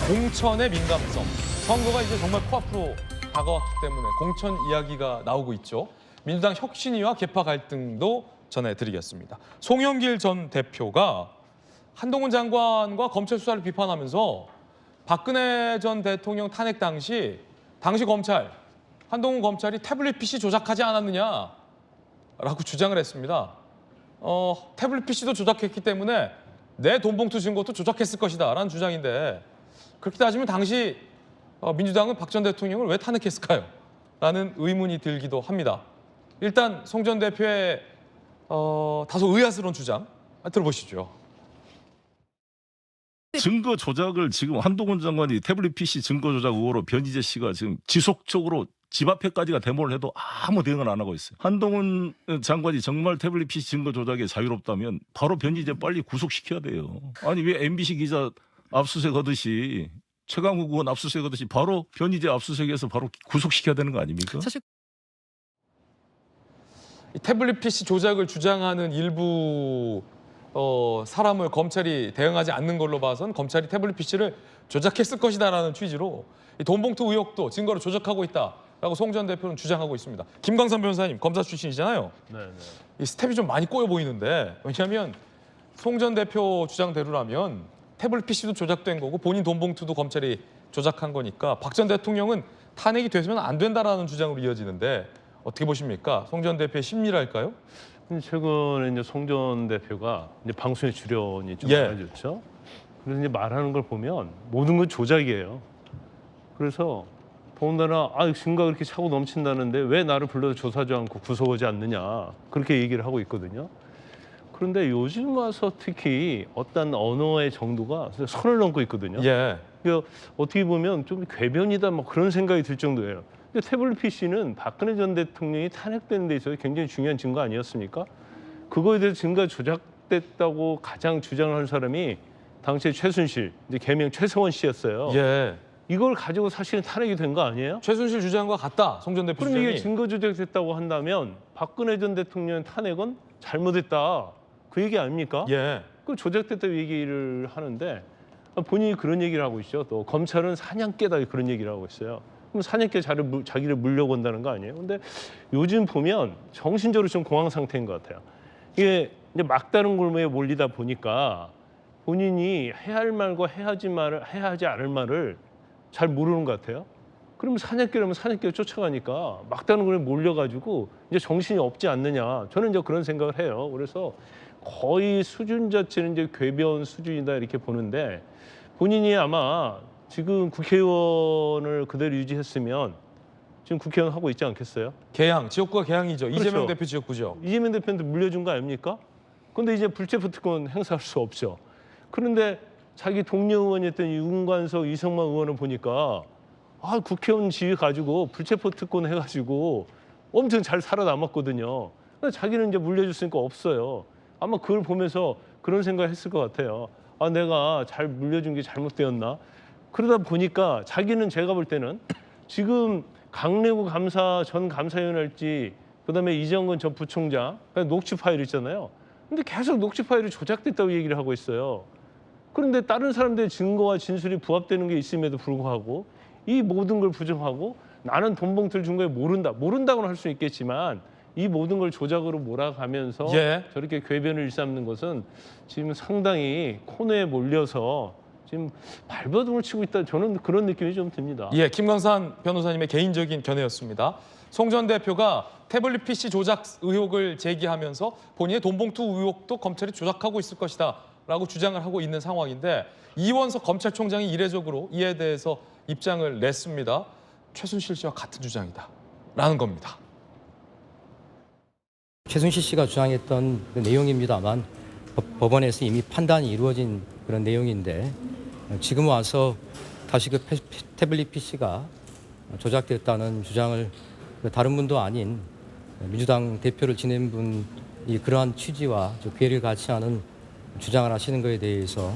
공천의 민감성. 선거가 이제 정말 코앞으로 다가왔기 때문에 공천 이야기가 나오고 있죠. 민주당 혁신위와 계파 갈등도 전해드리겠습니다. 송영길 전 대표가 한동훈 장관과 검찰 수사를 비판하면서 박근혜 전 대통령 탄핵 당시 검찰, 한동훈 검찰이 태블릿 PC 조작하지 않았느냐라고 주장을 했습니다. 태블릿 PC도 조작했기 때문에 내 돈봉투 증거도 조작했을 것이다라는 주장인데 그렇게 따지면 당시 민주당은 박 전 대통령을 왜 탄핵했을까요? 라는 의문이 들기도 합니다. 일단 송 전 대표의 다소 의아스러운 주장 들어보시죠. 증거 조작을 지금 한동훈 장관이 태블릿 PC 증거 조작 의혹으로 변희재 씨가 지금 지속적으로 집 앞에까지가 데모를 해도 아무 대응을 안 하고 있어요. 한동훈 장관이 정말 태블릿 PC 증거 조작에 자유롭다면 바로 변희재 빨리 구속시켜야 돼요. 아니 왜 MBC 기자 압수수색 하듯이 최강욱 의원 압수수색 하듯이 바로 변희재 압수수색에서 바로 구속시켜야 되는 거 아닙니까? 사실 태블릿 PC 조작을 주장하는 일부 사람을 검찰이 대응하지 않는 걸로 봐선 검찰이 태블릿 PC를 조작했을 것이다라는 취지로 이 돈봉투 의혹도 증거로 조작하고 있다라고 송 전 대표는 주장하고 있습니다. 김광선 변호사님 검사 출신이잖아요. 네. 이 스텝이 좀 많이 꼬여 보이는데 왜냐하면 송 전 대표 주장대로라면 태블릿 PC도 조작된 거고 본인 돈봉투도 검찰이 조작한 거니까 박 전 대통령은 탄핵이 되면 안 된다라는 주장으로 이어지는데 어떻게 보십니까? 송 전 대표의 심리랄까요? 최근에 이제 송 전 대표가 이제 방송에 출연이 좀 예. 많아졌죠. 그래서 이제 말하는 걸 보면 모든 건 조작이에요. 그래서 더군다나 증거가 그렇게 차고 넘친다는데 왜 나를 불러서 조사하지 않고 구속하지 않느냐 그렇게 얘기를 하고 있거든요. 그런데 요즘 와서 특히 어떤 언어의 정도가 선을 넘고 있거든요. 예. 그러니까 어떻게 보면 좀 궤변이다 뭐 그런 생각이 들 정도예요. 근데 태블릿 PC는 박근혜 전 대통령이 탄핵된 데 있어서 굉장히 중요한 증거 아니었습니까? 그거에 대해서 증거가 조작됐다고 가장 주장을 한 사람이 당시에 최순실, 이제 개명 최성원 씨였어요. 예. 이걸 가지고 사실은 탄핵이 된 거 아니에요? 최순실 주장과 같다. 송 전 대표 그럼 주장이. 이게 증거 조작됐다고 한다면 박근혜 전 대통령 탄핵은 잘못했다. 그 얘기 아닙니까? 예. 그 조작됐다고 얘기를 하는데 본인이 그런 얘기를 하고 있죠. 또 검찰은 사냥개다 그런 얘기를 하고 있어요. 그럼 사냥개 자기를 물려고 한다는 거 아니에요? 근데 요즘 보면 정신적으로 좀 공황 상태인 것 같아요. 이게 이제 막다른 골목에 몰리다 보니까 본인이 해야 할 말과 해야 하지 않을 말을 잘 모르는 것 같아요. 그러면 사냥개라면 사냥개를 쫓아가니까 막다른 골목에 몰려가지고 이제 정신이 없지 않느냐. 저는 이제 그런 생각을 해요. 그래서 거의 수준 자체는 이제 궤변 수준이다 이렇게 보는데 본인이 아마 지금 국회의원을 그대로 유지했으면 지금 국회의원 하고 있지 않겠어요? 개항, 지역구가 개항이죠. 그렇죠. 이재명 대표 지역구죠. 이재명 대표한테 물려준 거 아닙니까? 근데 이제 불체포 특권 행사할 수 없죠. 그런데 자기 동료 의원이었던 윤관석, 이성만 의원을 보니까 국회의원 지위 가지고 불체포 특권 해가지고 엄청 잘 살아남았거든요. 근데 자기는 이제 물려줬으니까 없어요. 아마 그걸 보면서 그런 생각을 했을 것 같아요. 내가 잘 물려준 게 잘못되었나? 그러다 보니까 자기는 제가 볼 때는 지금 강래구 전 감사위원 할지 그다음에 이정근 전 부총장 녹취 파일 있잖아요. 근데 계속 녹취 파일이 조작됐다고 얘기를 하고 있어요. 그런데 다른 사람들의 증거와 진술이 부합되는 게 있음에도 불구하고 이 모든 걸 부정하고 나는 돈봉투를 준 거에 모른다고는 할 수 있겠지만 이 모든 걸 조작으로 몰아가면서 예. 저렇게 궤변을 일삼는 것은 지금 상당히 코너에 몰려서 지금 발버둥을 치고 있다. 저는 그런 느낌이 좀 듭니다. 예, 김광산 변호사님의 개인적인 견해였습니다. 송 전 대표가 태블릿 PC 조작 의혹을 제기하면서 본인의 돈봉투 의혹도 검찰이 조작하고 있을 것이다 라고 주장을 하고 있는 상황인데 이원석 검찰총장이 이례적으로 이에 대해서 입장을 냈습니다. 최순실 씨와 같은 주장이다 라는 겁니다. 최순실 씨가 주장했던 그 내용입니다만 법원에서 이미 판단이 이루어진 그런 내용인데 지금 와서 다시 그 태블릿 PC가 조작됐다는 주장을 다른 분도 아닌 민주당 대표를 지낸 분이 그러한 취지와 괴리를 같이 하는 주장을 하시는 것에 대해서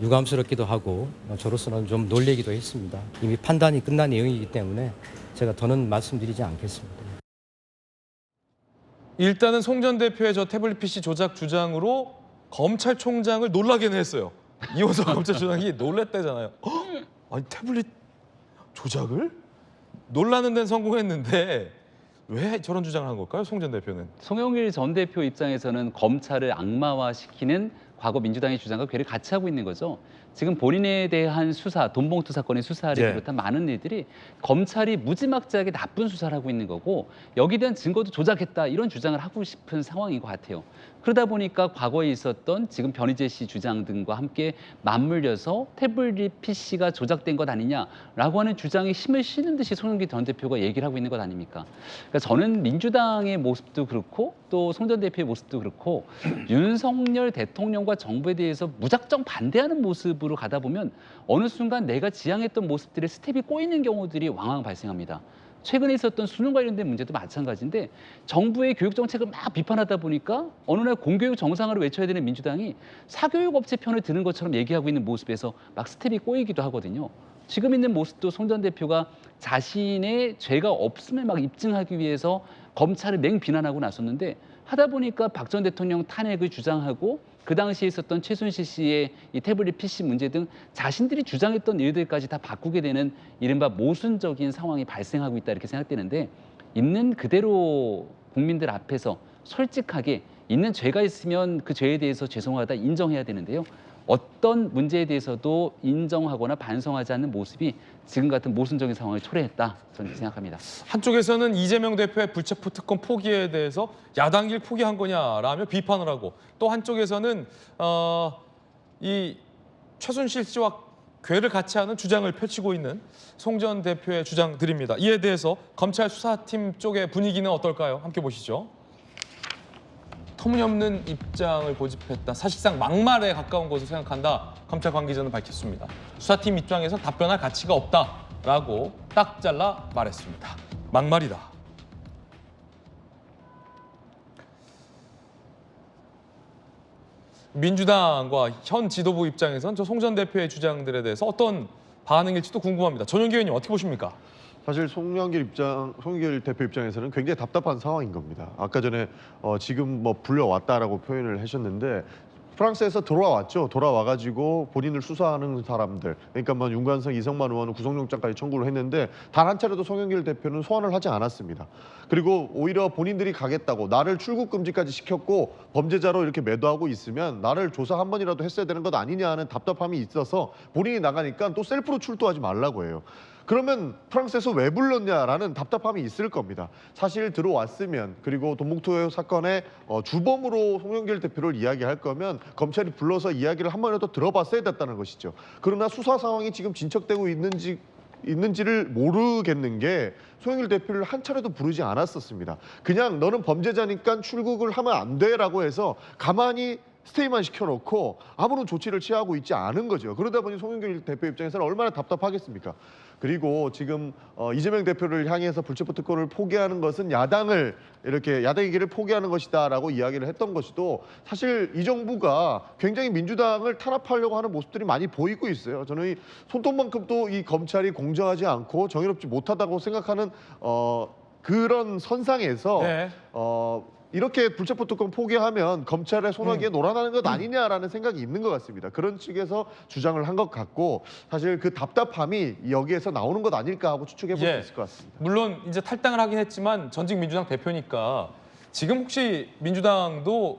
유감스럽기도 하고 저로서는 좀 놀래기도 했습니다. 이미 판단이 끝난 내용이기 때문에 제가 더는 말씀드리지 않겠습니다. 일단은 송 전 대표의 저 태블릿 PC 조작 주장으로 검찰총장을 놀라게는 했어요. 이호석 검찰총장이 놀랬대잖아요. 헉? 아니 태블릿 조작을? 놀라는 데는 성공했는데 왜 저런 주장을 한 걸까요? 송 전 대표는. 송영길 전 대표 입장에서는 검찰을 악마화시키는 과거 민주당의 주장과 괴를 같이 하고 있는 거죠. 지금 본인에 대한 수사, 돈봉투 사건의 수사를 예. 비롯한 많은 일들이 검찰이 무지막지하게 나쁜 수사를 하고 있는 거고 여기에 대한 증거도 조작했다 이런 주장을 하고 싶은 상황인 것 같아요. 그러다 보니까 과거에 있었던 지금 변희재 씨 주장 등과 함께 맞물려서 태블릿 PC가 조작된 것 아니냐라고 하는 주장에 힘을 실는 듯이 송영길 전 대표가 얘기를 하고 있는 것 아닙니까? 그러니까 저는 민주당의 모습도 그렇고 또 송 전 대표의 모습도 그렇고 윤석열 대통령과 정부에 대해서 무작정 반대하는 모습으로 가다 보면 어느 순간 내가 지향했던 모습들의 스텝이 꼬이는 경우들이 왕왕 발생합니다. 최근에 있었던 수능 관련된 문제도 마찬가지인데 정부의 교육 정책을 막 비판하다 보니까 어느 날 공교육 정상화를 외쳐야 되는 민주당이 사교육 업체 편을 드는 것처럼 얘기하고 있는 모습에서 막 스텝이 꼬이기도 하거든요. 지금 있는 모습도 송 전 대표가 자신의 죄가 없음을 막 입증하기 위해서 검찰을 맹비난하고 나섰는데 하다 보니까 박 전 대통령 탄핵을 주장하고 그 당시에 있었던 최순실 씨의 이 태블릿 PC 문제 등 자신들이 주장했던 일들까지 다 바꾸게 되는 이른바 모순적인 상황이 발생하고 있다 이렇게 생각되는데 있는 그대로 국민들 앞에서 솔직하게 있는 죄가 있으면 그 죄에 대해서 죄송하다 인정해야 되는데요. 어떤 문제에 대해서도 인정하거나 반성하지 않는 모습이 지금 같은 모순적인 상황을 초래했다 저는 생각합니다. 한쪽에서는 이재명 대표의 불체포 특권 포기에 대해서 야당길 포기한 거냐라며 비판을 하고 또 한쪽에서는 이 최순실 씨와 궤를 같이 하는 주장을 펼치고 있는 송 전 대표의 주장들입니다. 이에 대해서 검찰 수사팀 쪽의 분위기는 어떨까요? 함께 보시죠. 터무니없는 입장을 고집했다. 사실상 막말에 가까운 것으로 생각한다. 검찰 관계자는 밝혔습니다. 수사팀 입장에서 답변할 가치가 없다라고 딱 잘라 말했습니다. 막말이다. 민주당과 현 지도부 입장에선 저 송 전 대표의 주장들에 대해서 어떤 반응일지도 궁금합니다. 전용기 의원님 어떻게 보십니까? 사실 송영길 대표 입장에서는 굉장히 답답한 상황인 겁니다. 아까 전에 지금 뭐 불려왔다라고 표현을 하셨는데 프랑스에서 돌아왔죠. 돌아와가지고 본인을 수사하는 사람들, 그러니까 뭐 윤관성, 이성만 의원은 구속영장까지 청구를 했는데 단 한 차례도 송영길 대표는 소환을 하지 않았습니다. 그리고 오히려 본인들이 가겠다고 나를 출국 금지까지 시켰고 범죄자로 이렇게 매도하고 있으면 나를 조사 한 번이라도 했어야 되는 것 아니냐 하는 답답함이 있어서 본인이 나가니까 또 셀프로 출두하지 말라고 해요. 그러면 프랑스에서 왜 불렀냐라는 답답함이 있을 겁니다. 사실 들어왔으면 그리고 돈봉투 사건의 주범으로 송영길 대표를 이야기할 거면 검찰이 불러서 이야기를 한 번이라도 들어봤어야 됐다는 것이죠. 그러나 수사 상황이 지금 진척되고 있는지를 모르겠는 게 송영길 대표를 한 차례도 부르지 않았었습니다. 그냥 너는 범죄자니까 출국을 하면 안 돼라고 해서 가만히 스테이만 시켜놓고 아무런 조치를 취하고 있지 않은 거죠. 그러다 보니 송영길 대표 입장에서는 얼마나 답답하겠습니까? 그리고 지금 이재명 대표를 향해서 불체포 특권을 포기하는 것은 야당의 길을 포기하는 것이다라고 이야기를 했던 것이도 사실 이 정부가 굉장히 민주당을 탄압하려고 하는 모습들이 많이 보이고 있어요. 저는 이 손톱만큼도 이 검찰이 공정하지 않고 정의롭지 못하다고 생각하는 그런 선상에서 네. 이렇게 불체포 특권 포기하면 검찰의 손아귀에 놀아나는 것 아니냐라는 생각이 있는 것 같습니다. 그런 측에서 주장을 한 것 같고 사실 그 답답함이 여기에서 나오는 것 아닐까 하고 추측해 볼 수 있을 것 같습니다. 물론 이제 탈당을 하긴 했지만 전직 민주당 대표니까 지금 혹시 민주당도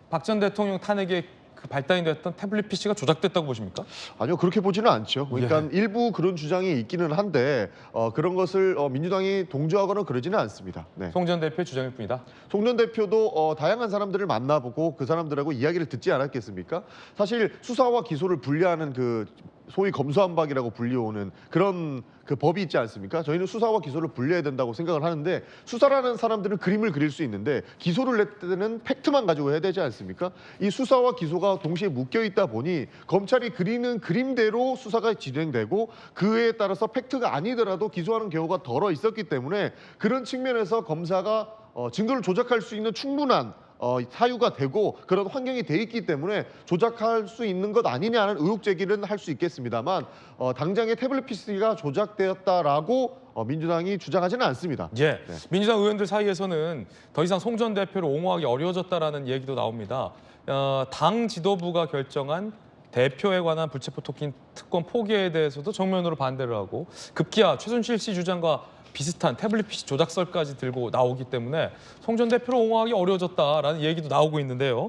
박 전 대통령 탄핵에 그 발단이 됐던 태블릿 PC가 조작됐다고 보십니까? 아니요, 그렇게 보지는 않죠. 그러니까 일부 그런 주장이 있기는 한데 그런 것을 민주당이 동조하거나 그러지는 않습니다. 네. 송 전 대표의 주장일 뿐이다. 송 전 대표도 다양한 사람들을 만나보고 그 사람들하고 이야기를 듣지 않았겠습니까? 사실 수사와 기소를 분리하는 그 소위 검수완박이라고 불리우는 그런 그 법이 있지 않습니까? 저희는 수사와 기소를 분리해야 된다고 생각을 하는데 수사라는 사람들은 그림을 그릴 수 있는데 기소를 낼 때는 팩트만 가지고 해야 되지 않습니까? 이 수사와 기소가 동시에 묶여 있다 보니 검찰이 그리는 그림대로 수사가 진행되고 그에 따라서 팩트가 아니더라도 기소하는 경우가 덜어 있었기 때문에 그런 측면에서 검사가 증거를 조작할 수 있는 충분한 사유가 되고 그런 환경이 돼 있기 때문에 조작할 수 있는 것 아니냐는 의혹 제기는 할 수 있겠습니다만 당장의 태블릿 PC가 조작되었다라고 민주당이 주장하지는 않습니다. 예, 민주당 의원들 사이에서는 더 이상 송 전 대표를 옹호하기 어려워졌다라는 얘기도 나옵니다. 당 지도부가 결정한 대표에 관한 불체포 토킹 특권 포기에 대해서도 정면으로 반대를 하고 급기야 최순실 씨 주장과 비슷한 태블릿 PC 조작설까지 들고 나오기 때문에 송 전 대표를 옹호하기 어려워졌다라는 얘기도 나오고 있는데요.